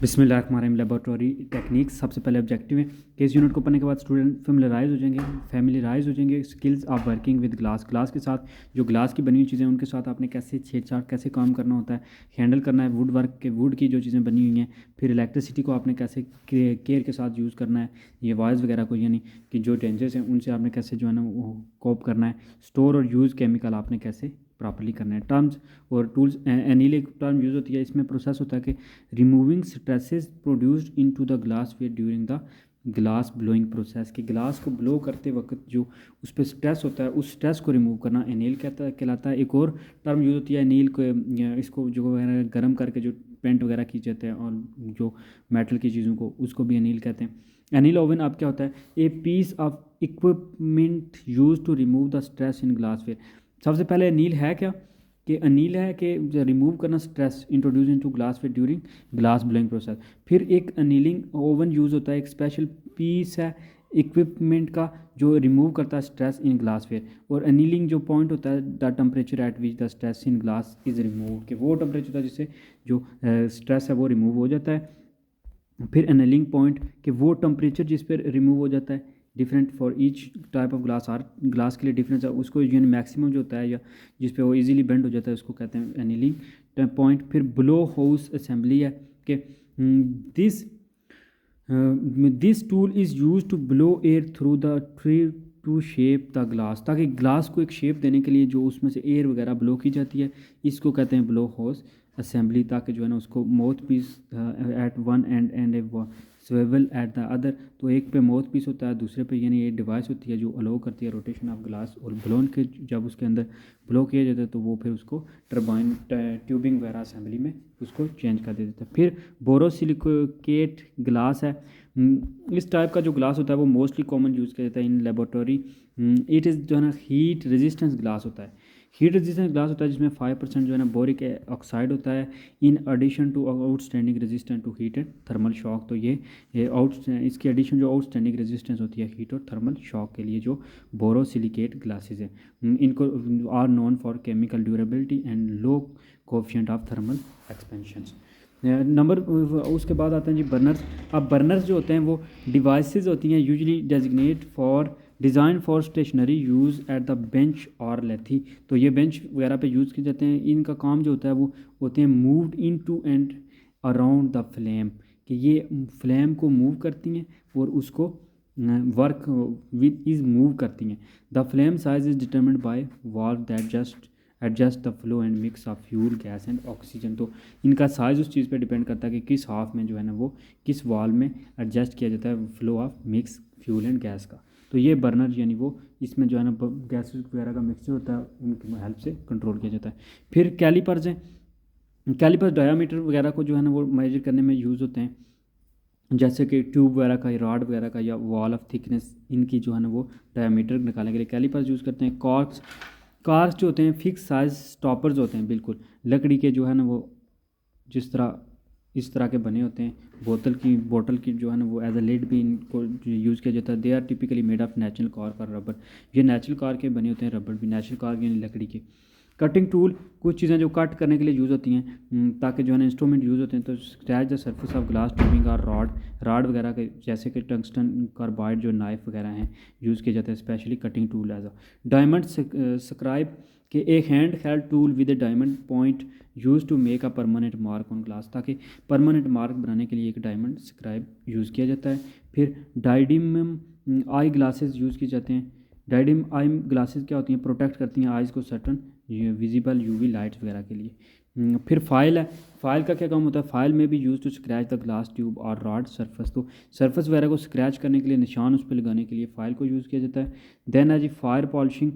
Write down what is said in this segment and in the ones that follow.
बिस्मिल्लाहिर्रहमानिर्रहीम। Laboratory techniques. सबसे पहले ऑब्जेक्टिव है कि इस यूनिट को पढ़ने के बाद स्टूडेंट फैमिलीराइज हो जाएंगे skills of working with glass के साथ। जो ग्लास की बनी हुई चीज़ें उनके साथ आपने कैसे छेड़छाड़ कैसे काम करना होता है, हैंडल करना है वुड की जो चीज़ें बनी हुई हैं। फिर इलेक्ट्रिसिटी को आपने कैसे केयर के साथ यूज़ करना है, ये वायर्स वगैरह को, यानी कि जो डेंजर्स हैं उनसे आपने कैसे जो है ना वो कोप करना है। स्टोर और यूज़ केमिकल आपने कैसे प्रॉपर्ली करना है। टर्म्स और टूल्स, एनील एक टर्म यूज़ होती है, इसमें प्रोसेस होता है कि removing stresses produced into the glass ware during the glass blowing process. कि ग्लास को ब्लो करते वक्त जो उस पर स्ट्रेस होता है उस स्ट्रेस को रिमूव करना एनील कहलाता है। एक और टर्म यूज़ होती है एनील को, इसको जो वगैरह गर्म करके जो पेंट वगैरह की जाते हैं और जो मेटल की चीज़ों को, उसको भी एनील कहते हैं। एनील ओवन अब क्या होता है, a piece of equipment use to remove the stress in glassware. सबसे पहले अनील है क्या, कि अनील है कि रिमूव करना stress introduce into glassware during glass blowing process. फिर एक अनीलिंग ओवन यूज़ होता है, एक स्पेशल पीस है इक्विपमेंट का जो रिमूव करता है स्ट्रेस इन ग्लासवेयर। और अनीलिंग जो पॉइंट होता है the temperature at which the stress in glass is remove, कि वो टेम्परेचर होता है जिससे जो स्ट्रेस है वो रिमूव हो जाता है। फिर एनीलिंग पॉइंट, कि वो टेम्परेचर जिस पर रिमूव हो जाता है different for each type of glass, her glass के लिए डिफरेंस है, उसको यून मैक्सिमम जो होता है या जिस पे वो इजीली बेंड हो जाता है उसको कहते हैं एनीलिंग पॉइंट। फिर ब्लो हाउस असेंबली है कि this this tool is use to blow air through the tree to shape the glass, ताकि ग्लास को एक शेप देने के लिए जो उसमें से एयर वगैरह ब्लो की जाती है इसको कहते हैं ब्लो हाउस असेंबली। ताकि जो है ना उसको mouth piece at one and a swivel at the other, तो एक पे माउथ पीस होता है दूसरे पे, यानी ये डिवाइस होती है जो अलाउ करती है रोटेशन ऑफ ग्लास। और ब्लोन के जब उसके अंदर ब्लो किया जाता है तो वो फिर उसको टर्बाइन ट्यूबिंग वगैरह असेंबली में उसको चेंज कर देता है। फिर बोरोसिलिकेट ग्लास है, इस टाइप का जो ग्लास होता है वो मोस्टली कॉमन यूज़ किया जाता है इन लेबोरेटरी। इट इज़ जो है ना हीट रेजिस्टेंस ग्लास होता है, हीट रेजिस्टेंस ग्लास होता है जिसमें 5% जो है ना बोरिक ऑक्साइड होता है in addition to outstanding resistance to heat and thermal shock. तो ये इसकी एडिशन जो आउटस्टैंडिंग रेजिस्टेंस होती है हीट और थर्मल शॉक के लिए जो बोरोसिलिकेट ग्लासेस है, इनको are known for chemical durability and low coefficient of thermal expansion. Number उसके बाद आते हैं जी बर्नर्स। अब बर्नर्स जो होते हैं वो डिवाइसेस होती हैं usually designate for design for stationary use at the bench और लेथी। तो ये बेंच वगैरह पे यूज़ किए जाते हैं। इनका काम जो होता है वो होते हैं moved in to and around the flame, कि ये फ्लेम को मूव करती हैं और उसको वर्क विद इज़ मूव करती हैं। The flame size is determined by valve that adjust the flow and mix of fuel gas and oxygen. तो इनका साइज़ उस चीज़ पे डिपेंड करता है कि किस हाफ में जो है ना वो किस वाल में एडजस्ट किया जाता है flow of mix fuel and gas का। तो ये बर्नर यानी वो इसमें जो है ना गैस वगैरह का मिक्सचर होता है उनकी हेल्प से कंट्रोल किया जाता है। फिर कैलिपर्स हैं, कैलिपर्स डायामीटर वगैरह को जो है ना वो मेजर करने में यूज़ होते हैं, जैसे कि ट्यूब वगैरह का, रॉड वगैरह का या वॉल ऑफ थिकनेस, इनकी जो है ना वो डायामीटर निकालने के लिए कैलिपर्स यूज़ करते हैं। कार्स जो होते हैं फिक्स साइज स्टॉपर्स होते हैं, बिल्कुल लकड़ी के जो है ना वो जिस तरह इस तरह के बने होते हैं। बोतल की जो है ना वो एज अ लिड भी इनको यूज़ किया जाता है। They are typically made of natural cork और रबर, ये नेचुरल कॉर्क के बने होते हैं, रबर भी नेचुरल कॉर्क यानी लकड़ी के। कटिंग टूल, कुछ चीज़ें जो कट करने के लिए यूज़ होती हैं ताकि जो है ना इंस्ट्रूमेंट यूज़ होते हैं। तो scratch the surface of glass tubing और रॉड वगैरह के, जैसे कि टंगस्टन कार्बाइड जो नाइफ वगैरह हैं यूज़ किए जाते हैं specially cutting tool as a diamond scribe, कि एक hand held tool with a diamond point use to make a permanent mark on glass, ताकि परमानेंट मार्क बनाने के लिए एक डायमंड स्क्राइब यूज़ किया जाता है। फिर डायडिमम आई ग्लासेस यूज़ किए जाते हैं। डायडिम आई ग्लासेस क्या होती हैं, प्रोटेक्ट करती हैं आइज़ को सर्टन विजिबल यूवी लाइट्स वगैरह के लिए। फिर फाइल है, फाइल का क्या काम होता है, फाइल में भी use to scratch the glass tube और रॉड सरफेस। तो सरफेस वगैरह को स्क्रैच करने के लिए, निशान उस पर लगाने के लिए फाइल को यूज़ किया जाता है। देन है जी fire polishing,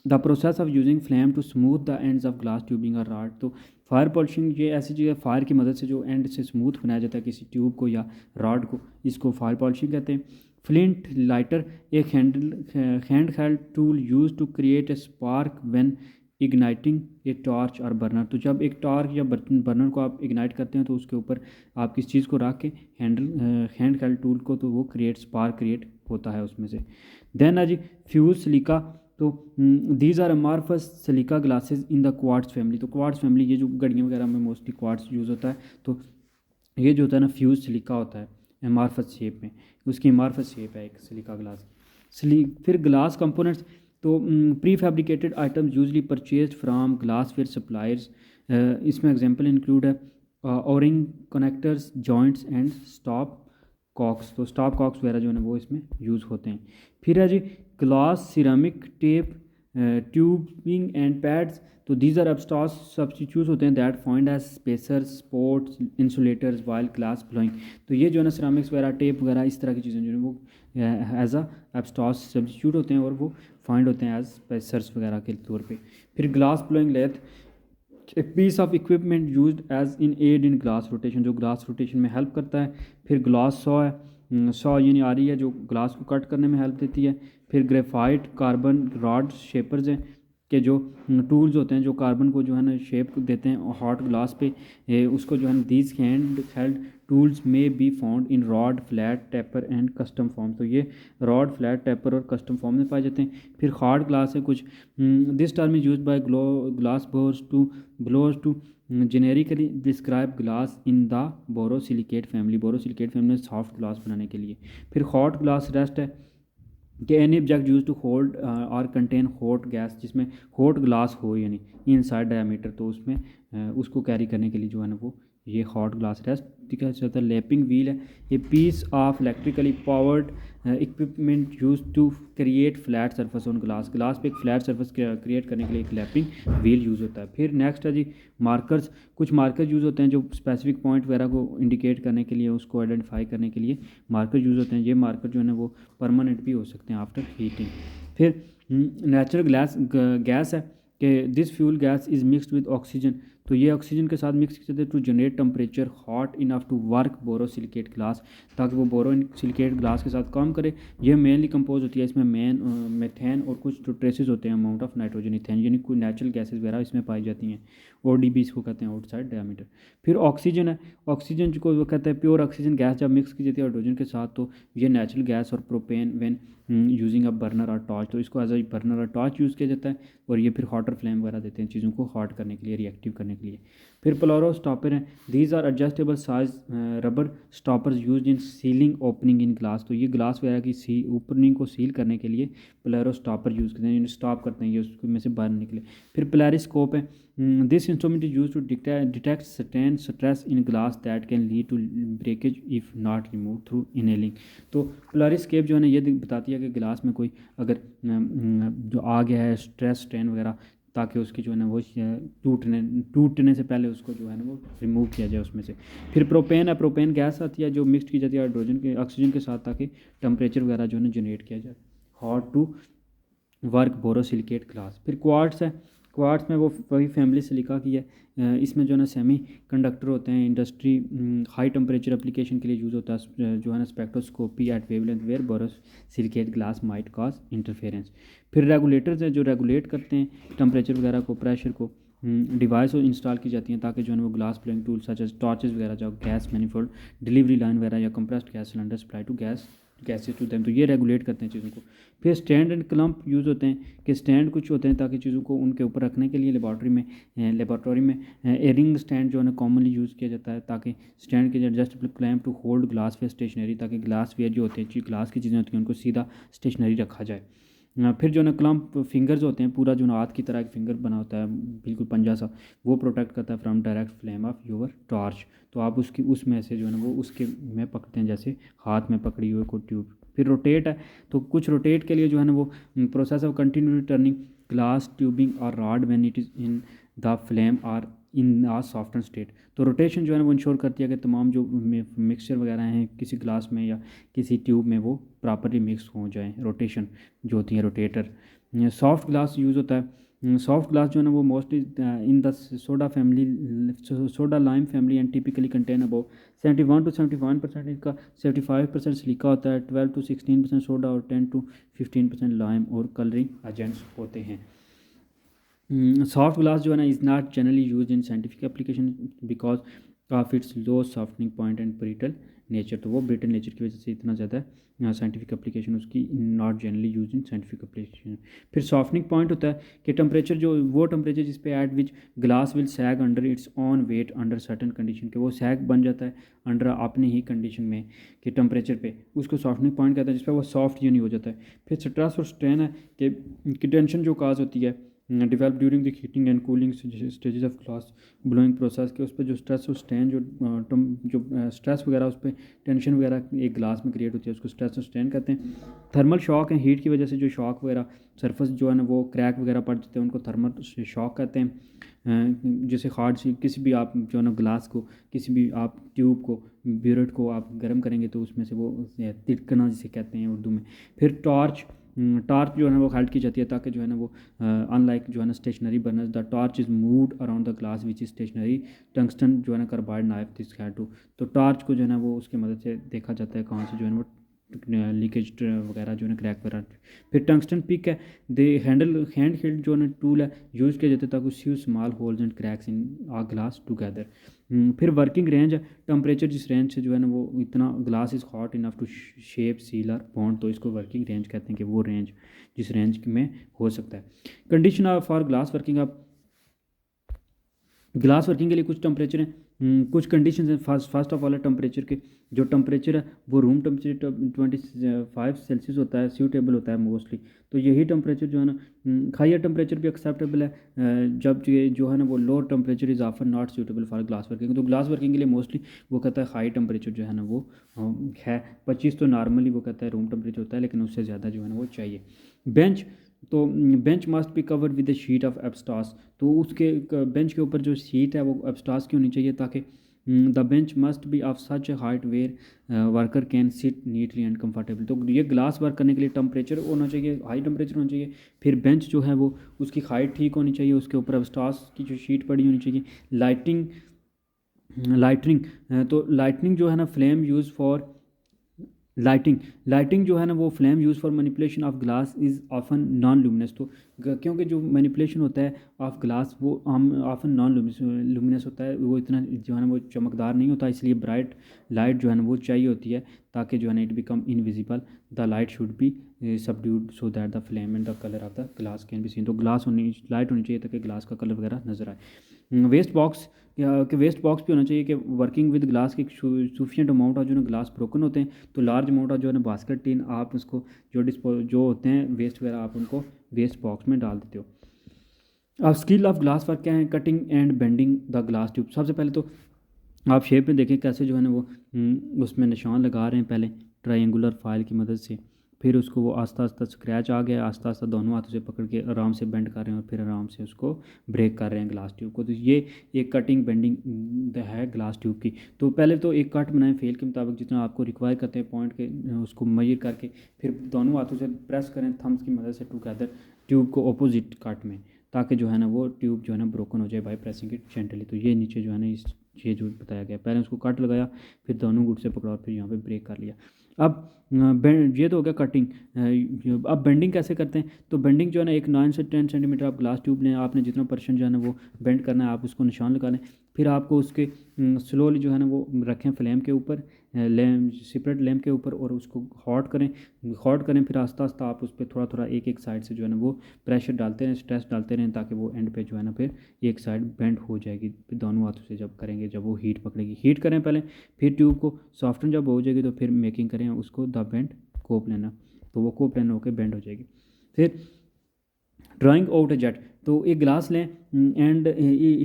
the process of using flame to smooth the ends of glass tubing और रॉड। तो फायर पॉलिशिंग ये ऐसी चीज़ है, फायर की मदद से जो एंड से स्मूथ बनाया जाता है किसी ट्यूब को या रॉड को, इसको फायर पॉलिशिंग कहते हैं। फ्लिंट लाइटर, एक hand held tool use to create a spark when igniting a torch और बर्नर। तो जब एक टॉर्च या बर्नर को आप इग्नाइट करते हैं तो उसके ऊपर आप किस चीज़ को रख के हैंड हेल्ड टूल को, तो वो स्पार्क क्रिएट होता है उसमें से। देन है जी फ्यूज सिलिका, तो these are amorphous silica glasses in the quartz family. तो क्वार्ट्ज फैमिली, ये जो घड़ियाँ वगैरह में मोस्टली क्वार्ट्ज यूज़ होता है। तो ये जो होता है ना फ्यूज सिलिका होता है एमारफस शेप में, उसकी एमारफस शेप है एक सिलिका ग्लास। फिर ग्लास कंपोनेंट्स, तो prefabricated items usually purchase from glassware suppliers. इसमें एग्जांपल इंक्लूड है O ring connectors, joints and stopcocks. तो स्टॉप कॉक्स वगैरह जो है ना वो इसमें यूज़ होते हैं। फिर है जी glass, ceramic, tape, tubing and pads. तो दीज आर एब्स्टॉस सब्सटीट्यूट होते हैं that find as spacer, supports, insulators while glass blowing. तो ये जो है ना सिरामिक्स वगैरह, टेप वगैरह, इस तरह की चीज़ें जो है वो एज अ एब्स्टॉस सब्सटीट्यूट होते हैं और वो फाइंड होते हैं एज स्पेसर्स वगैरह के तौर पे। फिर glass blowing lathe, a piece of equipment used as in aid in glass rotation, जो ग्लास रोटेशन में हेल्प करता है। फिर ग्लास सॉ है, सॉ यानी आ रही है जो ग्लास को कट करने में हेल्प देती है। फिर ग्रेफाइट, कार्बन रॉड शेपर्स हैं के जो टूल्स होते हैं जो कार्बन को जो है ना शेप देते हैं हॉट ग्लास पे, उसको जो है ना these hand held tools may be found in rod, flat, taper and custom form. तो ये रॉड, फ्लैट, टेपर और कस्टम फॉर्म में पाए जाते हैं। फिर हार्ड ग्लास है कुछ, this term is use by glass blowers to generically describe glass in the borosilicate family. Borosilicate family में सॉफ्ट ग्लास बनाने के लिए। फिर हॉट ग्लास रेस्ट है कि any object use to hold और कंटेन हॉट गैस, जिसमें हॉट ग्लास हो यानी इनसाइड डायमीटर, तो उसमें उसको कैरी करने के लिए जो है ना वो ये हॉट ग्लास रेस्ट दिखा जाता है। लैपिंग व्हील है, ये piece of electrically powered equipment use to create flat surface on glass. Glass पे एक फ्लैट सर्फेस क्रिएट करने के लिए एक लैपिंग व्हील यूज़ होता है। फिर नेक्स्ट है जी मार्कर्स, कुछ मार्कर्स यूज़ होते हैं जो स्पेसिफिक पॉइंट वगैरह को इंडिकेट करने के लिए, उसको आइडेंटिफाई करने के लिए मार्कर यूज़ होते हैं। ये मार्कर जो है ना वो परमानेंट भी हो सकते हैं आफ्टर हीटिंग। फिर नेचुरल गैस है कि this fuel gas is mixed with oxygen. तो ये ऑक्सीजन के साथ मिक्स किया जाता है to generate temperature hot enough to work borosilicate glass, ताकि वो बोरोसिलिकेट ग्लास के साथ काम करे। ये मेनली कंपोज होती है इसमें मेथेन और कुछ जो ट्रेसेस होते हैं अमाउंट ऑफ नाइट्रोजन, इथेन, यानी कोई नेचुरल गैसेस वगैरह इसमें पाई जाती हैं। ODB इसको कहते हैं, आउटसाइड डायमीटर। फिर ऑक्सीजन है, ऑक्सीजन को वो कहते हैं प्योर ऑक्सीजन गैस, जब मिक्स की जाती है हाइड्रोजन के साथ तो ये नेचुरल गैस और propane when using a burner और टॉर्च, तो इसको एज अ बर्नर और टॉर्च यूज़ किया जाता है और ये फिर हॉटर फ्लेम वगैरह देते हैं चीज़ों को हॉट करने के लिए, रिएक्टिव करने के लिए। फिर प्लोरो स्टॉपर हैं, these are adjustable size rubber stoppers use in sealing opening in glass. तो ये ग्लास वगैरह की ओपनिंग को सील करने के लिए प्लेरो स्टॉपर यूज़ करते हैं, स्टॉप करते हैं ये उसमें से बाहर निकले। फिर प्लेरिस्कोप है, this instrument is use to detect stand stress in glass that can lead to breakage if not remove through inhaling. तो प्लेरिस्कोप जो है ना ये बताती है कि ग्लास में कोई अगर जो आ गया है स्ट्रेस स्ट्रेन वगैरह, ताकि उसकी जो है ना वो टूटने से पहले उसको जो है ना वो रिमूव किया जाए उसमें से। फिर प्रोपेन है, प्रोपेन गैस आती है जो मिक्स की जाती है हाइड्रोजन के ऑक्सीजन के साथ, ताकि टेम्परेचर वगैरह जो है ना जनरेट किया जाए hot to work borosilicate glass. फिर क्वार्ट्स है, क्वार्ट्स में वो वही फैमिली सिलिका की है, इसमें जो है ना सेमी कंडक्टर होते हैं, इंडस्ट्री हाई टेम्परेचर एप्लीकेशन के लिए यूज़ होता है जो है ना spectroscopy at wavelength where borosilicate glass might cause interference. फिर रेगुलेटर्स हैं जो रेगुलेट करते हैं टेम्परेचर वगैरह को, प्रेशर को, डिवाइस इंस्टॉल की जाती हैं ताकि जो है वो glass blowing tool such as torches वगैरह, जो गैस मैनिफोल्ड, डिलीवरी लाइन वगैरह या compressed gas cylinder supply to gases to them, तो ये रेगुलेट करते हैं चीज़ों को। फिर स्टैंड एंड क्लम्प यूज़ होते हैं कि स्टैंड कुछ होते हैं ताकि चीज़ों को उनके ऊपर रखने के लिए लेबॉर्ट्री में एयरिंग स्टैंड जो है ना कॉमनली यूज़ किया जाता है, ताकि स्टैंड के adjustable clamp to hold glass ware stationary, ताकि ग्लास वेयर जो होते हैं ग्लास की चीज़ें होती हैं उनको सीधा स्टेशनरी रखा जाए। फिर जो ना क्लम्प फिंगर्स होते हैं, पूरा जो ना हाथ की तरह एक फिंगर बना होता है बिल्कुल पंजा सा, वो प्रोटेक्ट करता है from direct flame of your torch. तो आप उसमें से जो है ना वो उसके में पकड़ते हैं जैसे हाथ में पकड़ी हुई को ट्यूब। फिर रोटेट है, तो कुछ रोटेट के लिए जो है ना वो process of continue turning glass tubing और rod when it is in the soften और इन आ सॉफ्टन स्टेट। तो रोटेशन जो है ना वो इंश्योर करती है कि तमाम जो मिक्सचर वगैरह हैं किसी ग्लास में या किसी ट्यूब में वो प्रॉपरली मिक्स हो जाए, रोटेशन जो होती है रोटेटर। सॉफ्ट ग्लास यूज़ होता है, सॉफ्ट ग्लास जो है ना वो mostly in the soda lime family and typically contain about 71 to 75% इसका 75% सिलिका होता है, 12 to 16% सोडा और 10 to 15% लाइम और कलरिंग एजेंट्स होते हैं। सॉफ्ट ग्लास जो है ना is not generally use in scientific application because of its low softening point and brittle nature, तो वो ब्रिटल नेचर की वजह से इतना ज़्यादा साइंटिफिक एप्लीकेशन उसकी not generally use in scientific application. फिर सॉफ्टनिंग पॉइंट होता है कि टेम्परेचर जो वो टेम्परेचर जिस पे at which glass will sag under its own wait under certain condition, के वो सैग बन जाता है अंडर अपनी ही कंडीशन में कि टेम्परेचर पे, उसको सॉफ्टनिंग पॉइंट कहता है, जिस पर वो सॉफ्ट यूनी हो जाता है। फिर स्ट्रेस और स्ट्रेन है कि टेंशन जो काज होती है develop during the heating and cooling stages of glass blowing process के, उस पर जो स्ट्रेस और स्ट्रेन जो स्ट्रेस वगैरह उस पर टेंशन वगैरह एक ग्लास में क्रिएट होती है, उसको स्ट्रेस और स्ट्रेन कहते हैं। थर्मल शॉक है, हीट की वजह से जो शॉक वगैरह सरफेस जो है ना वो क्रैक वगैरह पड़ जाते हैं, उनको थर्मल शॉक कहते हैं। जैसे हार्ड सी किसी भी आप जो है ना ग्लास को, किसी भी आप ट्यूब को, ब्यूरेट को आप गर्म करेंगे तो उसमें से वो तिड़कना जिसे कहते हैं उर्दू में। फिर टॉर्च जो है ना वो हेल्ड की जाती है ताकि जो है ना वो अनलाइक जो है ना stationary burners the torch is moved around the glass which is stationary tungsten जो है ना carbide knife this had to, तो टॉर्च को जो है ना वो उसकी मदद से देखा जाता है कहाँ से जो है ना वो लीकेज वगैरह जो है ना क्रैक वगैरह। फिर टंगस्टन पिक है, दे हैंड हेल्ड जो है ना टूल है यूज़ किया जाता है ताकि seal small holes and cracks in a glass together. फिर वर्किंग रेंज है, टेम्परेचर जिस रेंज से जो है ना वो इतना glass is hot enough to shape seal और बॉन्ड, तो इसको वर्किंग रेंज कहते हैं कि वो रेंज जिस रेंज में हो सकता है। Condition of for glass working, आप ग्लास वर्किंग के लिए कुछ टेम्परेचर हैं, कुछ कंडीशन हैं। फर्स्ट ऑफ ऑल है टेम्परेचर के, जो टेम्परेचर है वो रूम टेम्परेचर 25 सेल्सियस होता है, सूटेबल होता है मोस्टली। तो यही टेम्परेचर जो है ना, हायर टेम्परेचर भी एक्सेप्टेबल है जब ये जो है ना वो low temperature is offer not suitable for glass working. तो ग्लास वर्किंग के लिए मोस्टली वो कहता है हाई टेम्परेचर जो है ना वो है 25, तो नॉर्मली वो कहता है रूम टेम्परेचर होता है, लेकिन उससे ज़्यादा जो है ना वो चाहिए। बेंच, तो bench must be covered with the sheet of asbestos, तो उसके बेंच के ऊपर जो शीट है वो एब्स्टास की होनी चाहिए ताकि the bench must be of such a height where worker can sit neatly and comfortable. तो ये ग्लास वर्क करने के लिए टेम्परेचर होना चाहिए, हाई टेम्परेचर होना चाहिए। फिर बेंच जो है वो उसकी हाइट ठीक होनी चाहिए, उसके ऊपर एब्स्टास की जो शीट पड़ी होनी चाहिए। लाइटनिंग तो लाइटनिंग जो है ना फ्लेम यूज़ फॉर लाइटिंग जो है ना वो flame use for manipulation of glass is often non luminous, तो क्योंकि जो मैनिपुलेशन होता है ऑफ ग्लास वो हम ऑफन नॉन लुमिनस होता है, वो इतना जो है ना वो चमकदार नहीं होता, इसलिए ब्राइट लाइट जो है ना वो चाहिए होती है ताकि जो है ना it become invisible, the light should be subdued so that the flame and the colour of the glass can be seen, तो लाइट होनी चाहिए ताकि ग्लास का कलर वगैरह नजर आए। वेस्ट बॉक्स कि वेस्ट बॉक्स भी होना चाहिए कि वर्किंग विद ग्लास के सुफिशेंट अमाउंट ऑफ जो है ना ग्लास ब्रोकन होते हैं, तो लार्ज अमाउंट ऑफ जो है ना बास्केट टिन आप उसको जो होते हैं वेस्ट वगैरह आप उनको वेस्ट बॉक्स में डाल देते हो। अब स्किल ऑफ ग्लास वर्क क्या है, cutting and bending the glass tube. सबसे पहले तो आप शेप में देखें कैसे जो है ना वो उसमें निशान लगा रहे हैं पहले ट्रायंगुलर फाइल की मदद से, फिर उसको वो आस्ता आस्ता स्क्रैच आ गया, आस्ता आस्ता दोनों हाथों से पकड़ के आराम से बेंड कर रहे हैं और फिर आराम से उसको ब्रेक कर रहे हैं ग्लास ट्यूब को। तो ये एक कटिंग बेंडिंग है ग्लास ट्यूब की। तो पहले तो एक कट बनाएं फेल के मुताबिक जितना आपको रिक्वायर करते हैं पॉइंट के, उसको मेजर करके फिर दोनों हाथों से प्रेस करें थम्स की मदद से टुगेदर ट्यूब को अपोजिट कट में, ताकि जो है ना वो ट्यूब जो है ना ब्रोकन हो जाए बाय प्रेसिंग इट जेंटली। तो ये नीचे जो है ना ये जो बताया गया, पहले उसको कट लगाया, फिर दोनों गुट से पकड़ा और फिर यहाँ पे ब्रेक कर लिया। अब ये तो हो गया कटिंग। अब बेंडिंग कैसे करते हैं, तो बेंडिंग जो है ना एक 9 से 10 सेंटीमीटर आप ग्लास ट्यूब लें, आपने जितना परसेंट जो है ना वो बेंड करना है आप उसको निशान लगा लें, फिर आपको उसके स्लोली जो है ना वो रखें फ्लेम के ऊपर, लैम्प सेपरेट लैम्प के ऊपर, और उसको हॉट करें फिर आस्ता आस्ता आप उस पर थोड़ा थोड़ा एक साइड से जो है ना वो प्रेशर डालते रहें, स्ट्रेस डालते रहें, ताकि वो एंड पे जो है ना फिर एक साइड बेंड हो जाएगी। फिर दोनों हाथों से जब करेंगे, जब वो हीट पकड़ेगी, हीट करें पहले, फिर ट्यूब को सॉफ्टन जब हो जाएगी तो फिर मेकिंग करें उसको द बेंड कोप लेना, तो वो कोप लेना होकर बेंड हो जाएगी। फिर ड्राइंग आउट ए जेट, तो एक ग्लास लें and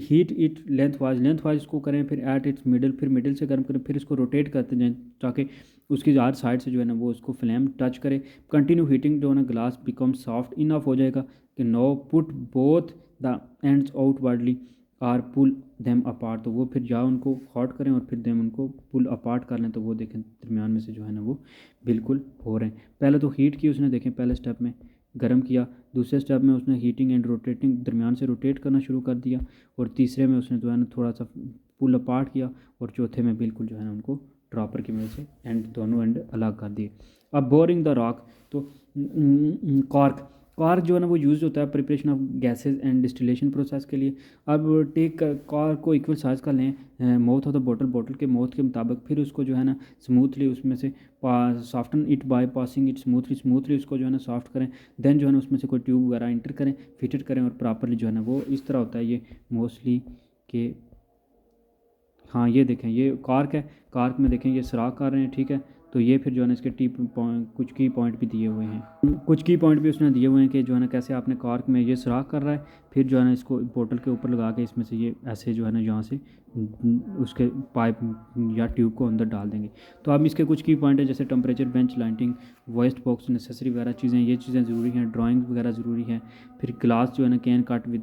heat it length wise इसको करें, फिर एट इट्स मिडल, फिर मिडल से गर्म करें, फिर इसको रोटेट करते जाएं ताकि उसकी हर साइड से जो है ना वो उसको फ्लेम टच करे। कंटिन्यू हीटिंग जो है ना ग्लास बिकम सॉफ्ट इनफ हो जाएगा कि no put both the ends outwardly or pull them apart, तो वो फिर या उनको हॉट करें और फिर देम उनको पुल अपार्ट कर लें, तो वो देखें दरमियान में से जो है ना वो बिल्कुल हो रहे हैं। पहले तो हीट की उसने देखें पहले स्टेप में गर्म किया, दूसरे स्टेप में उसने हीटिंग एंड रोटेटिंग दरमियान से रोटेट करना शुरू कर दिया, और तीसरे में उसने जो है ना थोड़ा सा पुल अपार्ट किया, और चौथे में बिल्कुल जो है ना उनको ड्रॉपर की मदद से दोनों एंड अलग कर दिए। अब बोरिंग द रॉक, तो कार्क जो है ना वो यूज़ होता है preparation of gases and distillation process के लिए। अब टेक कार्क को इक्वल साइज़ का लें माउथ ऑफ द बोतल के माउथ के मुताबिक, फिर उसको जो है ना स्मूथली उसमें से soften it by passing it smoothly उसको जो है ना सॉफ्ट करें। देन जो है ना उसमें से कोई ट्यूब वगैरह इंटर करें, फिटेड करें और प्रॉपरली जो है ना वो इस तरह होता है ये मोस्टली के। हाँ ये देखें ये कार्क है, कार्क में देखें ये सुराख कर रहे हैं, ठीक है। तो ये फिर जो है ना इसके कुछ की पॉइंट भी दिए हुए हैं, कुछ की पॉइंट भी उसने दिए हुए हैं कि जो है ना कैसे आपने कार्क में ये सुराख कर रहा है, फिर जो है ना इसको बोतल के ऊपर लगा के इसमें से ये ऐसे जो है ना यहाँ से उसके पाइप या ट्यूब को अंदर डाल देंगे। तो अब इसके कुछ की पॉइंट है जैसे temperature, bench lighting, waste box, necessary वगैरह चीज़ें, ये चीज़ें ज़रूरी हैं, ड्राइंग वगैरह ज़रूरी है। फिर ग्लास जो है ना कैन कट विद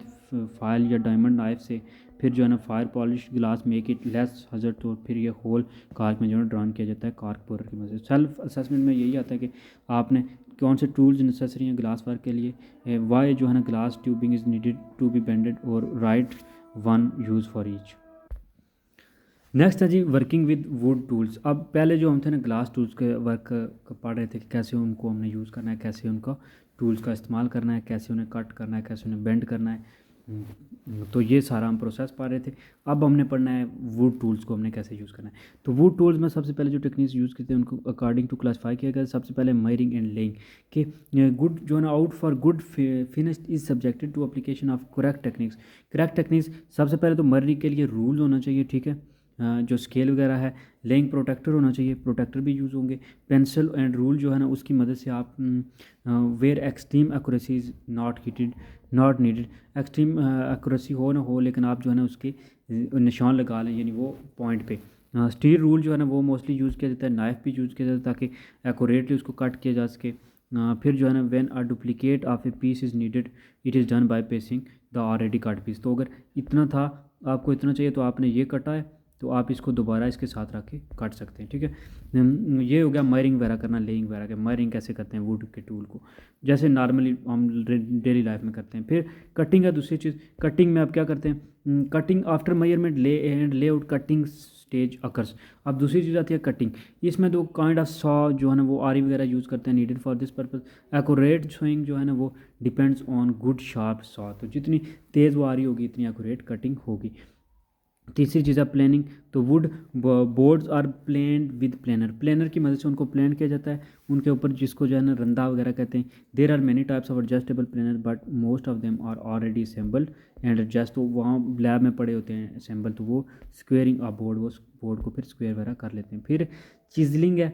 फाइल या डायमंड नाइफ से, फिर जो है ना fire polish glass make it less hazard, तो फिर ये होल कार्क में जो है ड्रॉन किया जाता है कार्क पाउडर की मदद से। सेल्फ असेसमेंट में यही आता है कि आपने कौन से टूल्स नेसेसरी हैं ग्लास वर्क के लिए, वाई जो है ना glass tubing is needed to be bended और right one use for each. Next है जी वर्किंग विद वुड टूल्स। अब पहले जो हम थे ना ग्लास टूल्स के वर्क पढ़ रहे थे कि कैसे उनको हमने यूज़ करना है, कैसे उनका टूल्स का इस्तेमाल करना है, कैसे उन्हें कट करना है, कैसे उन्हें बेंड करना है। तो ये सारा हम प्रोसेस पा रहे थे। अब हमने पढ़ना है वुड टूल्स को हमने कैसे यूज़ करना है। तो वुड टूल्स में सबसे पहले जो टेक्निक्स यूज़ करते हैं उनको अकॉर्डिंग टू क्लासीफाई किया गया। सबसे पहले मायरिंग एंड लेइंग कि गुड जो है ना out for good finished is subjected to application of correct techniques. Correct techniques सबसे पहले तो मायरिंग के लिए रूल होना चाहिए, ठीक है। जो स्केल वगैरह है, लेइंग प्रोटेक्टर होना चाहिए, प्रोटेक्टर भी यूज़ होंगे। पेंसिल एंड रूल जो है ना उसकी मदद से आप where extreme accuracy is not needed, extreme accuracy हो ना हो लेकिन आप जो है ना उसके निशान लगा लें यानी वो पॉइंट पे। स्टील रूल जो है ना वो मोस्टली यूज़ किया जाता है, नाइफ भी यूज़ किया जाता है ताकि एक्यूरेटली उसको कट किया जा सके। फिर जो है ना when a duplicate of a piece is needed it is done by pacing the already cut piece. तो अगर इतना था, आपको इतना चाहिए तो आपने ये कटा है तो आप इसको दोबारा इसके साथ रख के काट सकते हैं, ठीक है। ये हो गया मायरिंग वगैरह करना, लेइंग वगैरह के। मायरिंग कैसे करते हैं वुड के टूल को, जैसे नॉर्मली हम डेली लाइफ में करते हैं। फिर कटिंग है दूसरी चीज़। कटिंग में आप क्या करते हैं, कटिंग आफ्टर मेजरमेंट ले and layout cutting stage occurs. अब दूसरी चीज़ आती है कटिंग। इसमें तो काइंड ऑफ सॉ जो है ना वो आरी वगैरह यूज़ करते हैं needed for this purpose. Accurate sawing जो है ना वो depends on good sharp saw, तो जितनी तेज़ वो आरी होगी इतनी एक्यूरेट कटिंग होगी। तीसरी चीज़ है प्लानिंग। तो wood boards are planed with planer, planer की मदद से उनको प्लान किया जाता है उनके ऊपर, जिसको जो है ना रंदा वगैरह कहते हैं। There are many types of adjustable planer but most of them are already assembled and adjust. तो वहाँ लैब में पड़े होते हैं असेंबल, तो वो स्क्वेयरिंग ऑफ बोर्ड, वो बोर्ड को फिर स्क्वेयर वगैरह कर लेते हैं। फिर चिजलिंग है,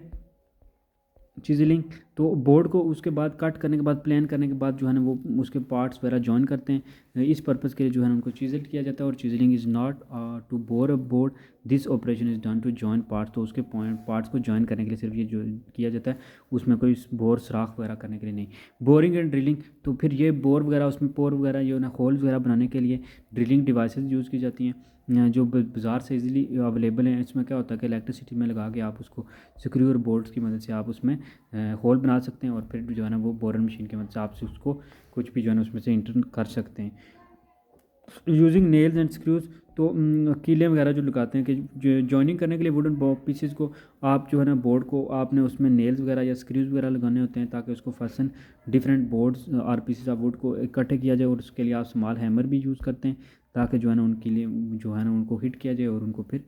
चिजलिंग तो बोर्ड को उसके बाद कट करने के बाद प्लान करने के बाद जो है ना वो उसके पार्ट्स वगैरह जॉइन करते हैं। इस पर्पज़ के लिए जो है ना उनको चिजल किया जाता है। और chiselling is not to bore a board, this operation is done to join parts. तो उसके पार्ट्स को जॉइन करने के लिए सिर्फ ये जो किया जाता है, उसमें कोई बोर सुराख वगैरह करने के लिए नहीं। बोरिंग एंड ड्रिलिंग, तो फिर ये बोर वगैरह उसमें पोर वगैरह जो है ना होल्स वगैरह बनाने के लिए ड्रिलिंग डिवाइसेस यूज़ की जाती हैं जो बाज़ार से इजीली अवेलेबल हैं। इसमें क्या होता है कि इलेक्ट्रिसिटी में लगा के आप उसको स्क्रू और बोल्ट्स की मदद से आप उसमें होल बना सकते हैं और फिर जो है ना वो बोरर मशीन की मदद से आप उसको कुछ भी जो है ना उसमें से इंटर कर सकते हैं। यूजिंग नेल्स एंड स्क्रूज, तो कीलें वगैरह जो लगाते हैं कि जो जॉइनिंग करने के लिए वुडन पीसेस को आप जो है ना बोर्ड को आपने उसमें नेल्स वगैरह या स्क्रूज वगैरह लगाने होते हैं ताकि उसको फसन डिफरेंट बोर्ड्स और पीसेस ऑफ वुड को इकट्ठे किया जाए। और उसके लिए आप स्मॉल हैमर भी यूज़ करते हैं ताकि जो है ना उनके लिए जो है ना उनको हिट किया जाए और उनको फिर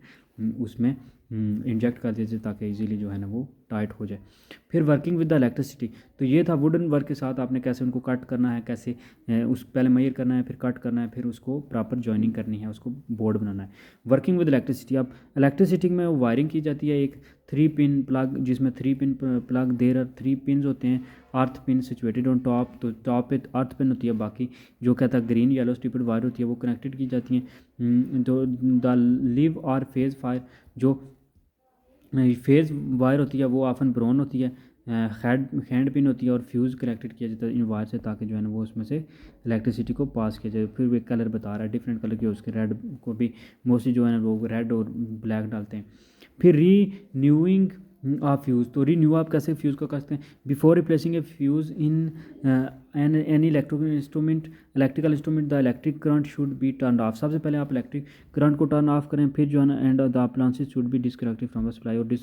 उसमें इंजेक्ट कर दिया जाए ताकि इजीली जो है ना वो टाइट हो जाए। फिर वर्किंग विद द इलेक्ट्रिसिटी, तो ये था वुडन वर्क के साथ आपने कैसे उनको कट करना है, कैसे उस पहले मेजर करना है, फिर कट करना है, फिर उसको प्रॉपर जॉइनिंग करनी है, उसको बोर्ड बनाना है। वर्किंग विद इलेक्ट्रिसिटी, अब इलेक्ट्रिसिटी में वायरिंग की जाती है एक 3 पिन प्लग, जिसमें 3 pin plug there are 3 pin होते हैं। Earth pin situated on top, तो टॉप पे अर्थ पिन होती है, बाकी जो कहता है ग्रीन येलो स्टिप्ड वायर होती है वो कनेक्टेड की जाती हैं। तो द लिव और फेज फायर, जो फेज वायर होती है वो ऑफन ब्राउन होती है। हैंड पिन होती है और फ्यूज़ कनेक्टेड किया जाता है इन वायर से ताकि जो है ना वो उसमें से इलेक्ट्रिसिटी को पास किया जाए। फिर वो एक कलर बता रहा है डिफरेंट कलर के, उसके रेड को भी मोस्टली जो है ना लोग रेड और ब्लैक डालते हैं। फिर रीन्यूइंग ऑफ फ्यूज़, तो रीन्यू आप कैसे फ्यूज़ को करते हैं, before replacing A fuse in any electrical instrument the electric current should be turn off. सबसे पहले आप इलेक्ट्रिक करंट को टर्न ऑफ करें, फिर जो है ना and the appliances should be disconnected from the supply, और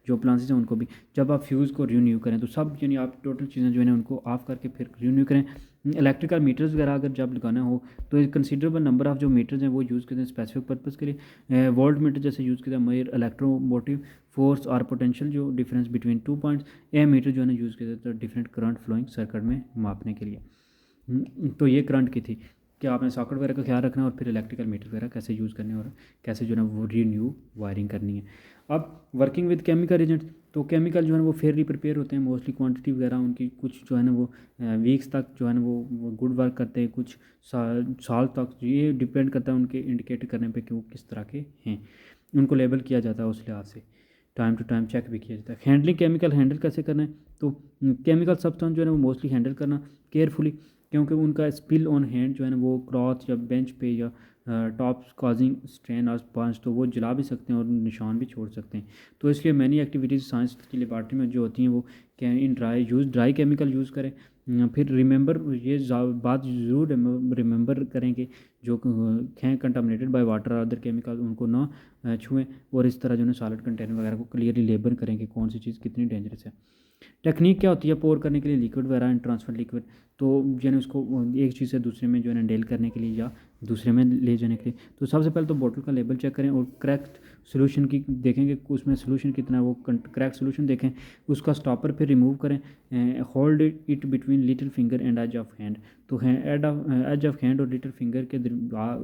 जो अप्लायंसेस हैं उनको भी जब आप फ्यूज़ को रिन्यू करें तो सब यानी आप टोटल चीज़ें जो है ना उनको ऑफ करके फिर रिन्यू करें। इलेक्ट्रिकल मीटर्स वगैरह अगर जब लगाना हो तो एक कंसीडरेबल नंबर ऑफ जो मीटर्स हैं वो यूज़ करते हैं स्पेसिफिक पर्पज़ के लिए। वोल्ट मीटर जैसे यूज़ करते हैं, मेजर इलेक्ट्रोमोटिव फोर्स और पोटेंशियल जो difference between 2 points. Ammeter जो है ना यूज़ करते हैं तो डिफरेंट करंट फ्लोइंग सर्किट में मापने के लिए। तो ये करंट की थी कि आपने सॉकेट वगैरह का ख्याल रखना है और फिर इलेक्ट्रिकल मीटर वगैरह कैसे यूज़ करने हैं और कैसे जो है ना वो रीन्यू वायरिंग करनी है। अब वर्किंग विद केमिकल एजेंट, तो केमिकल जो है ना वो फेयरली प्रिपेयर होते हैं, मोस्टली क्वांटिटी वगैरह उनकी कुछ जो है ना वो वीक्स तक जो है ना वो गुड वर्क करते हैं, कुछ साल तक। ये डिपेंड करता है उनके इंडिकेट करने पे कि वो किस तरह के हैं, उनको लेबल किया जाता है उस लिहाज से, टाइम टू टाइम चेक भी किया जाता है। हैंडलिंग केमिकल हैंडल कैसे करना है, तो केमिकल सब्सटेंस जो है ना वो मोस्टली हैंडल करना केयरफुली, क्योंकि उनका स्पिल ऑन हैंड जो है ना वो क्लॉथ या बेंच पे या टॉप्स कॉजिंग स्ट्रेन और पंच, तो वो जला भी सकते हैं और निशान भी छोड़ सकते हैं। तो इसलिए मैनी एक्टिविटीज़ साइंस की लेबॉरेटरी में जो होती हैं वो इन ड्राई केमिकल यूज़ करें। फिर रिमेंबर, ये बात ज़रूर रिमेंबर करें कि जो हैं कंटामिनेटेड बाय वाटर और अदर केमिकल उनको ना छुएं, और इस तरह जो है सॉलिड कंटेनर वगैरह को क्लियरली लेबल करें कि कौन सी चीज़ कितनी डेंजरस है। टेक्निक क्या होती है पोर करने के लिए, लिक्विड वगैरह एंड ट्रांसफर लिक्विड, तो जो है उसको एक चीज़ से दूसरे में जो है ना डेल करने के लिए या दूसरे में ले जाने के लिए, तो सबसे पहले तो बोतल का लेबल चेक करें और क्रैक्ड सोल्यूशन की देखेंगे उसमें सोल्यूशन कितना है, वो क्रैक सोल्यूशन देखें, उसका स्टॉपर फिर रिमूव करें। Hold it between little finger and edge of hand, तो एज ऑफ हैंड और लिटिल फिंगर के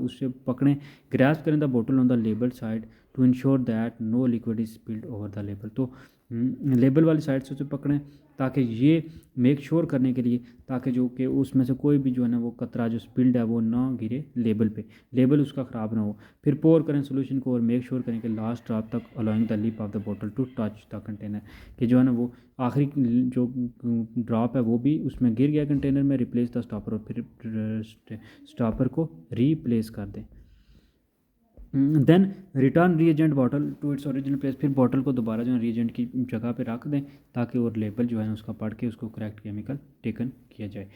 उससे पकड़ें, ग्रैस्प करें द बोतल on the label side to ensure that no liquid is spilled over the label, तो label वाली side से उसे पकड़ें ताकि ये मेक श्योर करने के लिए ताकि जो कि उसमें से कोई भी जो है ना वो कतरा जो स्पिल्ड है वो ना गिरे लेबल पे, लेबल उसका ख़राब ना हो। फिर पोर करें सोल्यूशन को और मेक श्योर करें कि लास्ट ड्रॉप तक allowing the lip of the बोतल टू टच द कंटेनर, कि जो है ना वो आखिरी जो ड्रॉप है वो भी उसमें गिर गया कंटेनर में, रिप्लेस द स्टॉपर, और फिर स्टॉपर को रीप्लेस कर दें। Then return reagent bottle to its original place, फिर बॉटल को दोबारा जो है रीएजेंट की जगह पे रख दें ताकि और लेबल जो है उसका पढ़ के उसको करेक्ट केमिकल टेकन किया जाए।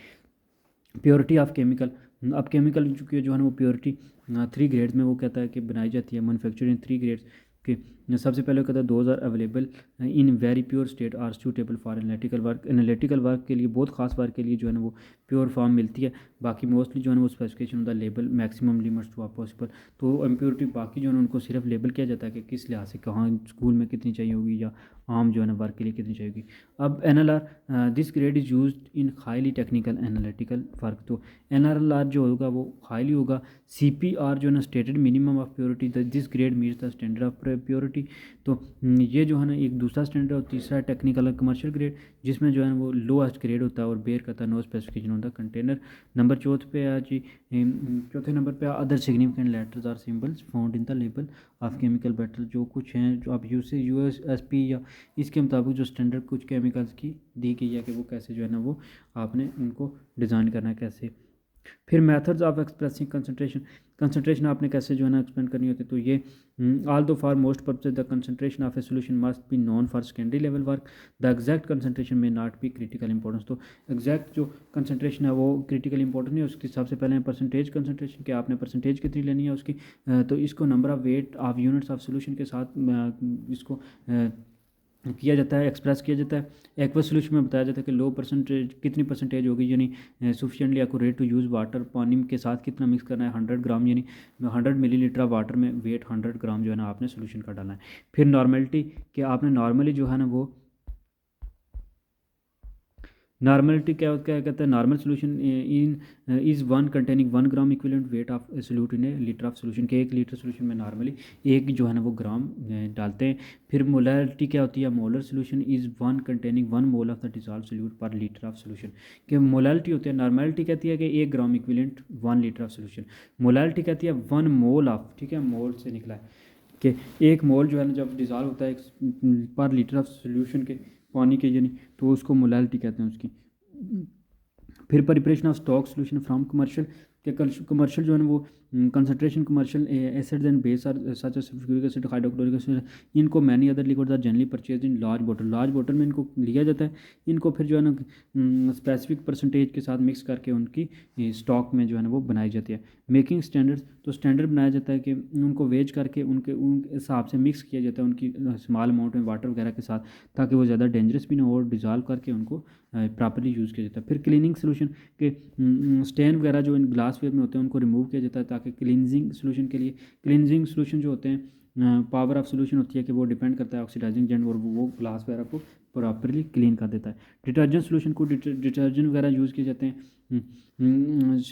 प्योरिटी ऑफ केमिकल, अब केमिकल की जो है ना वो प्योरिटी 3 ग्रेड्स में वो कहता है कि बनाई जाती है, मैन्युफैक्चरिंग 3 ग्रेड्स के। सबसे पहले कहता है those are available in very pure state are suitable for analytical work, analytical work के लिए बहुत खास वर्क के लिए जो है ना वो प्योर फॉर्म मिलती है, बाकी मोस्टली जो है ना वो specification of the label maximum limits to are possible, तो इम्प्योरिटी बाकी जो है ना उनको सिर्फ लेबल किया जाता है कि किस लिहाज से कहाँ स्कूल में कितनी चाहिए होगी या आम जो है ना वर्क के लिए कितनी चाहिए होगी। अब NLR, this grade is use in highly technical analytical work, तो NLR जो होगा वो हाईली होगा। CPR जो है ना stated minimum of purity, this grade meets the standard of purity, तो ये जो है ना एक दूसरा स्टैंडर्ड और तीसरा टेक्निकल और कमर्शियल ग्रेड जिसमें जो है ना वो लोएस्ट ग्रेड होता है और बेयर करता है no specification on the container. Number चौथे पे है जी, चौथे नंबर पे other significant letters or symbols found in the label of chemical bottle, जो कुछ हैं जो आप USP या इसके मुताबिक जो स्टैंडर्ड कुछ केमिकल्स की दी गई है कि वो कैसे जो है ना वो आपने उनको डिज़ाइन करना है कैसे। फिर मेथड्स ऑफ एक्सप्रेसिंग कंसंट्रेशन आपने कैसे जो है ना एक्सप्लेन करनी होती है, तो ये ऑल दो for most purpose the concentration of a solution must be non for secondary level work, the exact concentration में नॉट बी क्रिटिकल इंपॉर्टेंस, तो एग्जैक्ट जो कंसंट्रेशन है वो क्रिटिकल इंपॉर्टेंट नहीं है, उसकी सबसे पहले परसेंटेज कंसंट्रेशन, कि आपने परसेंटेज कितनी लेनी है उसकी, तो इसको number of weight of units of solution के साथ इसको किया जाता है, एक्सप्रेस किया जाता है। एक्वस सोल्यूशन में बताया जाता है कि लो परसेंटेज कितनी परसेंटेज होगी, यानी sufficiently accurate to use water, पानी के साथ कितना मिक्स करना है 100 ग्राम, यानी 100 मिलीलीटर ऑफ वाटर में वेट 100 ग्राम जो है ना आपने सोल्यूशन का डालना है। फिर नॉर्मलिटी, कि आपने नॉर्मली जो है ना वो नॉर्मलिटी क्या क्या कहते हैं, normal solution in is one containing 1 gram equivalent weight of solute in A litre of solution, के 1 लीटर सोल्यूशन में नॉर्मली एक जो है ना वो ग्राम डालते हैं। फिर मोलरिटी क्या होती है, molar solution is 1 containing 1 mole of the dissolve solute पर लीटर ऑफ सोल्यूशन, कि मोलरिटी होती है, नॉर्मलिटी कहती है कि 1 gram equivalent 1 litre of solution, molarity कहती है 1 मोल ऑफ, ठीक है, मोल से निकला है कि 1 मोल जो है ना जब डिसॉल्व होता है पर लीटर ऑफ सोल्यूशन के पानी के, यानी तो उसको मोलैलिटी कहते हैं उसकी। फिर preparation of stock solution from commercial, के कमर्शियल जो है ना वो concentration commercial acids and base are such as sulphuric acid, hydrochloric acid, इनको many other liquids are generally purchase in large bottle में इनको लिया जाता है। इनको फिर जो है ना स्पेसिफिक परसेंटेज के साथ मिक्स करके उनकी स्टॉक में जो है ना वो बनाई जाती है। मेकिंग स्टैंडर्ड्स, तो स्टैंडर्ड बनाया जाता है कि उनको वेज करके उन हिसाब से मिक्स किया जाता है उनकी स्मॉल अमाउंट में वाटर वगैरह के साथ, ताकि वो ज़्यादा डेंजरस भी ना हो, और डिज़ोल्व करके उनको प्रॉपर्ली यूज़ किया जाता है। फिर क्लीनिंग सोल्यूशन के स्टेन वगैरह जो इन ग्लास वेयर में होते हैं उनको रिमूव किया जाता है, ताकि क्लींजिंग सोल्यूशन के लिए, क्लींजिंग सोल्यूशन जो होते हैं पावर ऑफ सोल्यूशन होती है कि वो डिपेंड करता है ऑक्सीडाइजिंग एजेंट, और वो ग्लास वगैरह को प्रॉपर्ली क्लीन कर देता है। डिटर्जेंट सोल्यूशन को डिटर्जेंट वगैरह यूज़ किए जाते हैं,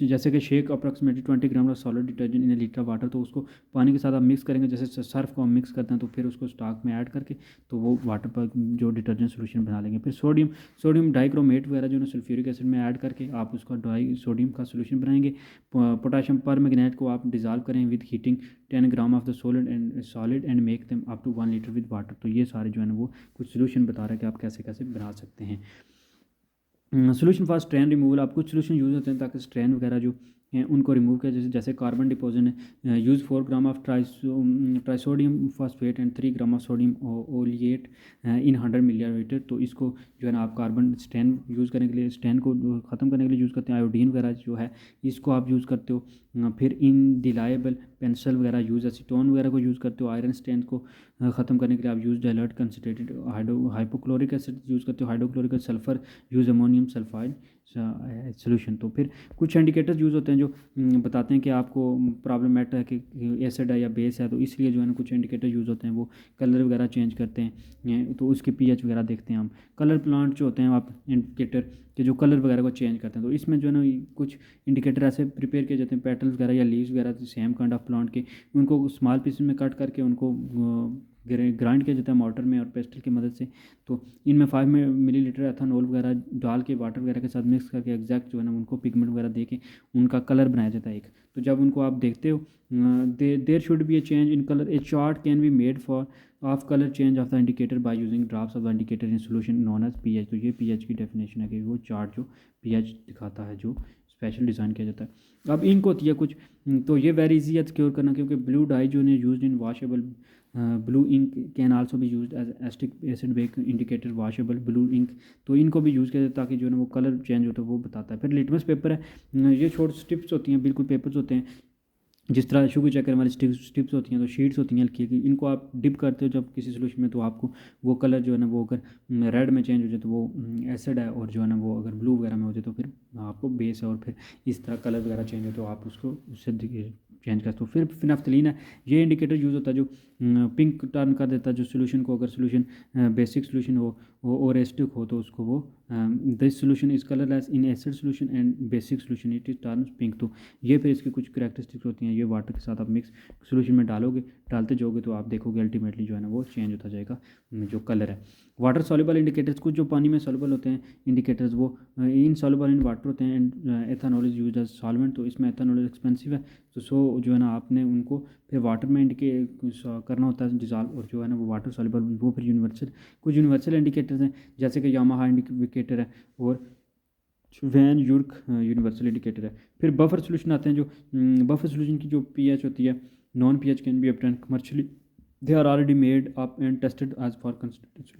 जैसे कि shake approximately 20 gram of solid detergent in A litre water, तो उसको पानी के साथ आप मिक्स करेंगे, जैसे सर्फ को हम मिक्स करते हैं, तो फिर उसको स्टॉक में ऐड करके तो वो वाटर पर जो डिटर्जेंट सोल्यूशन बना लेंगे। फिर सोडियम डाइक्रोमेट वगैरह जो है सल्फ्यूरिक एसिड में ऐड करके आप उसका सोडियम का सोल्यूशन बनाएंगे। पोटाशियम परमैंगनेट को आप डिजॉल्व करें with heating 10 gram of the solid and make them up to 1 litre with water. तो ये सारे जो है ना वो कुछ सोल्यूशन बता रहे हैं कि आप कैसे कैसे बना सकते हैं। सोल्यूशन फॉर स्ट्रेन रिमूवल, आप कुछ सोल्यूशन यूज़ होते हैं ताकि स्ट्रेन वगैरह जो हैं उनको रिमूव किया, जैसे कार्बन डिपोजिट है, use 4 gram of trisodium phosphate and 3 gram of sodium oleate in 100 millilitre. तो इसको जो है ना आप कार्बन स्ट्रेन यूज़ करने के लिए, स्ट्रेन को ख़त्म करने के लिए यूज़ करते हैं। आयोडीन वगैरह जो है इसको आप यूज़ करते हो। फिर इनडिलायबल पेंसिल वगैरह यूज़, एसीटोन वगैरह को यूज़ करते हो। आयरन स्ट्रेन को ख़त्म करने के लिए आप use dilute concentrated hypochloric acid use करते हो। Hydrochloric sulphur use ammonium sulphide solution. तो फिर कुछ इंडिकेटर्स यूज़ होते हैं जो बताते हैं कि आपको प्रॉब्लमेट है कि एसिड है या बेस है, तो इसलिए जो है ना कुछ इंडिकेटर यूज़ होते हैं, वो कलर वगैरह चेंज करते हैं, तो उसके पीएच वगैरह देखते हैं हम। कलर प्लांट जो होते हैं आप इंडिकेटर के जो कलर वगैरह को चेंज करते हैं, तो इसमें जो है ना कुछ इंडिकेटर ऐसे प्रिपेयर किए जाते हैं, पेटल्स वगैरह या लीव्स वगैरह सेम काइंड ऑफ प्लांट के, उनको स्मॉल पीसेस में कट करके उनको ग्राइंड किया जाता है मोटर में और पेस्टल की मदद से। तो इनमें 5 मिलीलीटर एथानॉल वगैरह डाल के वाटर वगैरह के साथ मिक्स करके एग्जैक्ट जो है ना उनको पिगमेंट वगैरह दे के उनका कलर बनाया जाता है एक। तो जब उनको आप देखते हो there should be a change in colour, a chart can be made for of colour change of the indicator by using drops of the indicator in solution known as pH. तो ये पीएच की definition है कि वो chart जो pH दिखाता है, जो स्पेशल डिज़ाइन किया जाता है। अब इंक होती है कुछ, तो ये वेरी इजी है सिक्योर करना, क्योंकि ब्लू डाई जो है use in washable blue ink can also भी use as acetic acid base indicator washable blue ink. तो इनको भी यूज़ किया जाता है ताकि जो है ना वो कलर चेंज होता है वो बताता है। फिर लिटमस पेपर है, ये छोटे स्ट्रिप्स होती हैं, बिल्कुल पेपर्स होते हैं, जिस तरह शुगर चक्कर वाली स्टिप्स होती हैं, तो शीट्स होती हैं हल्की हल्की, इनको आप डिप करते हो जब किसी सोल्यूशन में, तो आपको वो कलर जो है ना वो अगर रेड में चेंज हो जाए तो वो एसिड है, और जो है ना वो अगर ब्लू वगैरह में हो जाए तो फिर आपको बेस है, और फिर इस तरह कलर वगैरह चेंज हो तो आप उसको उससे चेंज करते हो। फिर फिनाफ्थलीन है, ये इंडिकेटर यूज़ होता है जो पिंक टर्न कर देता है जो सोल्यूशन को, अगर सोल्यूशन बेसिक सोल्यूशन हो और एसिडिक हो तो उसको वो this solution is colourless in acid solution and basic solution it is turn pink. तो ये फिर इसकी कुछ करैक्टरिस्टिक्स होती हैं, ये वाटर के साथ आप मिक्स सोल्यूशन में डालते जाओगे तो आप देखोगे अल्टीमेटली जो है ना वो चेंज होता जाएगा जो कलर है। वाटर सॉल्युबल इंडिकेटर्स, कुछ जो पानी में सॉल्युबल होते हैं इंडिकेटर्स वो इन सॉल्युबल इन वाटर होते हैं, and ethanol is used as solvent. तो इसमें एथानॉल एक्सपेंसिव है, तो सो जो है ना आपने उनको फिर वाटर में करना होता है डिजॉल्व, और जो है ना वो वाटर सॉल्युबल वो फिर कुछ यूनिवर्सल इंडिकेटर्स हैं, जैसे कि यामाहा इंडिकेटर है और वैन यूर्क यूनिवर्सल इंडिकेटर है। फिर बफर सोल्यूशन आते हैं, जो बफर सोल्यूशन की जो पीएच होती है, non pH can be obtain commercially, they are already made up and tested as for concentration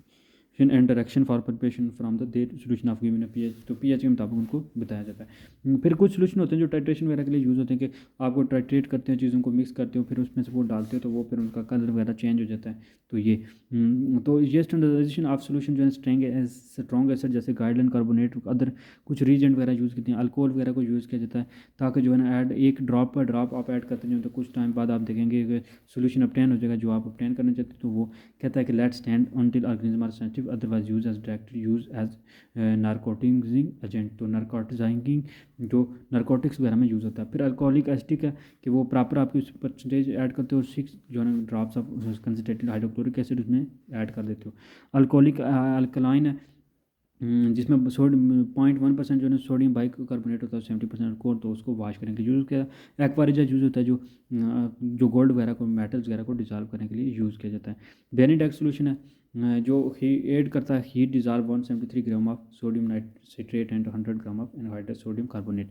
and direction for preparation from the there solution of given pH. तो pH के मुताबिक उनको बताया जाता है। फिर कुछ सोल्यूशन होते हैं जो टाइट्रेशन वगैरह के लिए यूज़ होते हैं, कि आपको टाइट्रेट करते हैं, चीज़ों को मिक्स करते हो, फिर उसमें से वो डालते हो तो वो फिर उनका कलर वगैरह चेंज हो जाता है। तो ये स्टैंडर्डाइजेशन ऑफ सोल्यूशन जो है स्ट्रॉन्ग एसिड जैसे गाइडलाइन कार्बोनेट अदर कुछ रीजेंट वगैरह यूज़ करते हैं, अल्कोहल वगैरह को यूज़ किया जाता है, ताकि जो है ना ऐड एक ड्रॉप पर ड्रॉप आप ऐड करते हैं तो कुछ टाइम बाद आप देखेंगे कि सोल्यूशन अपटेन हो जाएगा जो आप अपटेन करना चाहते हैं। तो वो कहता है कि let stand until organism are sensitive otherwise use as direct use as narcotizing agent. तो नारकोटिजाइंग जो नारकोटिक्स वगैरह में यूज़ होता है। फिर अल्कोहलिक एसिटिक है कि वो प्रॉपर आपकी उस परसेंटेज ऐड करते हो, 6 जो है drops of concentrated hydrochloric acid उसमें ऐड कर देते हो। अल्कोहलिक अल्कलाइन है, जिसमें 0.1% जो है सोडियम बाइकार्बोनेट होता है, 70% अल्कोहल, तो उसको वॉश करने के लिए यूज़ किया। एक्वारिजा यूज़ होता है जो गोल्ड वगैरह को मेटल्स वगैरह को डिजॉल्व करने के लिए यूज़ किया जाता है। बेनिडेक्स सोल्यूशन है, जो ऐड करता है heat dissolve 173 gram of sodium nitrate and 100 gram of anhydride sodium carbonate.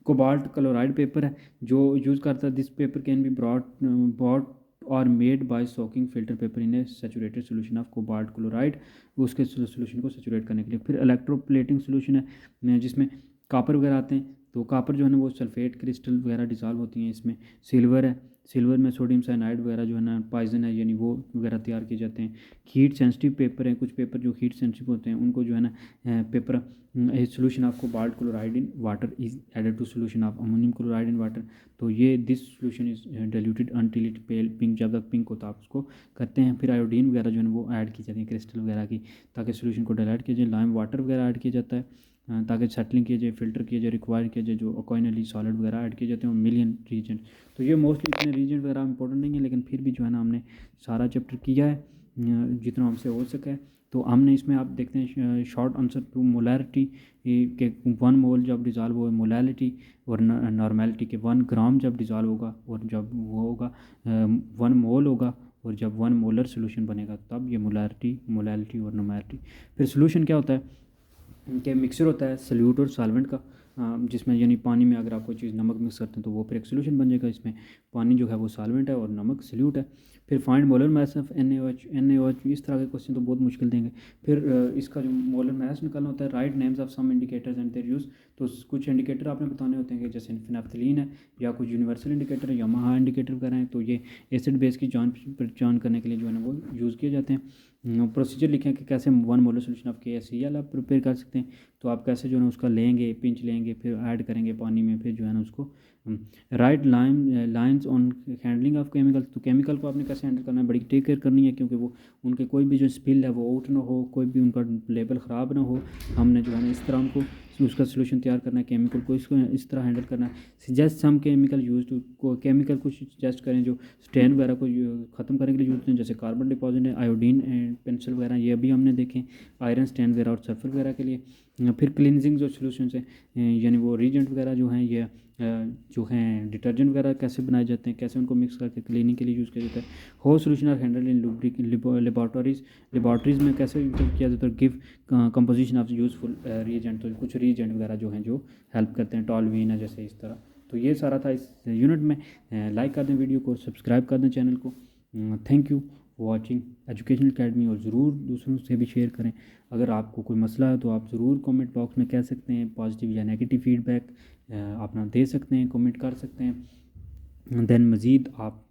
Cobalt chloride paper है जो यूज़ करता है। This paper can be bought और made by soaking filter paper in A saturated solution of cobalt chloride, उसके solution को saturate करने के लिए। फिर इलेक्ट्रोप्लेटिंग सोल्यूशन है जिसमें कापर वगैरह आते हैं, तो कापर जो है ना वो सल्फेट क्रिस्टल वगैरह डिसॉल्व होती हैं इसमें। सिल्वर है, सिल्वर में सोडियम साइनाइड वगैरह जो है ना पॉइजन है यानी वो वगैरह तैयार किए जाते हैं। हीट सेंसिटिव पेपर हैं, कुछ पेपर जो हीट सेंसिटिव होते हैं उनको जो है ना paper solution of cobalt chloride in water is added to solution of ammonium chloride in water. तो ये this solution is diluted until it pale pink, जब तक पिंक होता है आप उसको करते हैं। फिर आयोडीन वगैरह जो है वो ऐड की जाती है क्रिस्टल वगैरह की, ताकि सोल्यूशन को डाइल्यूट किया जाए। लाइम वाटर वगैरह ऐड किया जाता है ताकि सेटलिंग किया जाए, फिल्टर किया जाए, रिक्वायर किया जाए। जो ऑकोइनली सॉलिड वगैरह ऐड किए जाते हैं मिलियन रीजेंट। तो ये मोस्टली इतने रीजेंट वगैरह इंपॉर्टेंट नहीं है, लेकिन फिर भी जो है ना हमने सारा चैप्टर किया है जितना हमसे हो सका है। तो हमने इसमें आप देखते हैं शॉर्ट आंसर टू मोलैरिटी के 1 मोल जब डिज़ॉल्व हो, मोलैलिटी और नॉर्मेलिटी के 1 ग्राम जब डिज़ॉल्व होगा और जब वो होगा 1 मोल होगा और जब 1 मोलर सोल्यूशन बनेगा तब ये मोलैलिटी और नॉर्मेलिटी। फिर सोल्यूशन क्या होता है कि मिक्सचर होता है सल्यूट और सॉल्वेंट का, जिसमें यानी पानी में अगर आप कोई चीज़ नमक मिक्स करते हैं तो वो फिर एक सोल्यूशन बन जाएगा। इसमें पानी जो है वो सॉल्वेंट है और नमक सल्यूट है। फिर find molar mass of NaOH, इस तरह के क्वेश्चन तो बहुत मुश्किल देंगे। फिर इसका जो मोलर मास निकालना होता है, write names of some indicators and their use. तो कुछ इंडिकेटर आपने बताने होते हैं कि जैसे फिनाफ्थलीन है या कुछ यूनिवर्सल इंडिकेटर है, यामाहा इंडिकेटर वगैरह हैं। तो ये एसिड बेस की पहचान करने के लिए जो है ना वो यूज़ किए जाते हैं। प्रोसीजर लिखें कि कैसे 1 मोलर सोल्यूशन ऑफ KCl आप प्रिपेयर कर सकते हैं। तो आप कैसे जो है ना उसका लेंगे, पिंच लेंगे, फिर ऐड करेंगे पानी में, फिर जो है ना उसको right lines on handling of chemical. तो केमिकल को आपने कैसे हैंडल करना है, बड़ी टेक केयर करनी है, क्योंकि वो उनके कोई भी जो स्पिल है वो आउट ना हो, कोई भी उनका लेबल ख़राब ना हो। हमने जो है ना इस तरह उनको उसका सोल्यूशन तैयार करना है, केमिकल को इसको इस तरह हैंडल करना है। Suggest some chemical use to, chemical को सजेस्ट करें जो स्टेन वगैरह को ख़त्म करने के लिए यूज़ होते हैं, जैसे कार्बन डिपॉजिट है, आयोडीन एंड पेंसिल वगैरह, ये अभी हमने देखे। आयरन स्टेन वगैरह और सल्फर वगैरह के लिए। फिर क्लिनजिंग जो सोल्यूशन है यानी वो रीजेंट वगैरह जो हैं ये जो हैं डिटर्जेंट वगैरह कैसे बनाए जाते हैं, कैसे उनको मिक्स करके क्लीनिंग के लिए यूज़ किया जाता है। हो solution are handle in laboratories में कैसे किया जाता है। Give composition of useful reagent, तो कुछ रीजेंट वगैरह जो हैं जो हेल्प करते हैं, टॉलवीन है जैसे इस तरह। तो ये सारा था इस यूनिट में। लाइक कर दें वीडियो को, सब्सक्राइब कर दें चैनल को। Thank you watching educational academy, और ज़रूर दूसरों से भी शेयर करें। अगर आपको कोई मसला है तो आप ज़रूर कमेंट बॉक्स में कह सकते हैं, पॉजिटिव या नेगेटिव फीडबैक अपना दे सकते हैं, कमेंट कर सकते हैं। देन मज़ीद आप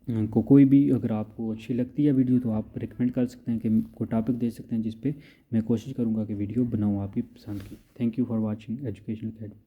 को कोई भी अगर आपको अच्छी लगती है वीडियो तो आप रिकमेंड कर सकते हैं कि कोई टॉपिक दे सकते हैं जिस पे मैं कोशिश करूँगा कि वीडियो बनाऊँ आपकी पसंद की। Thank you for watching educational academy.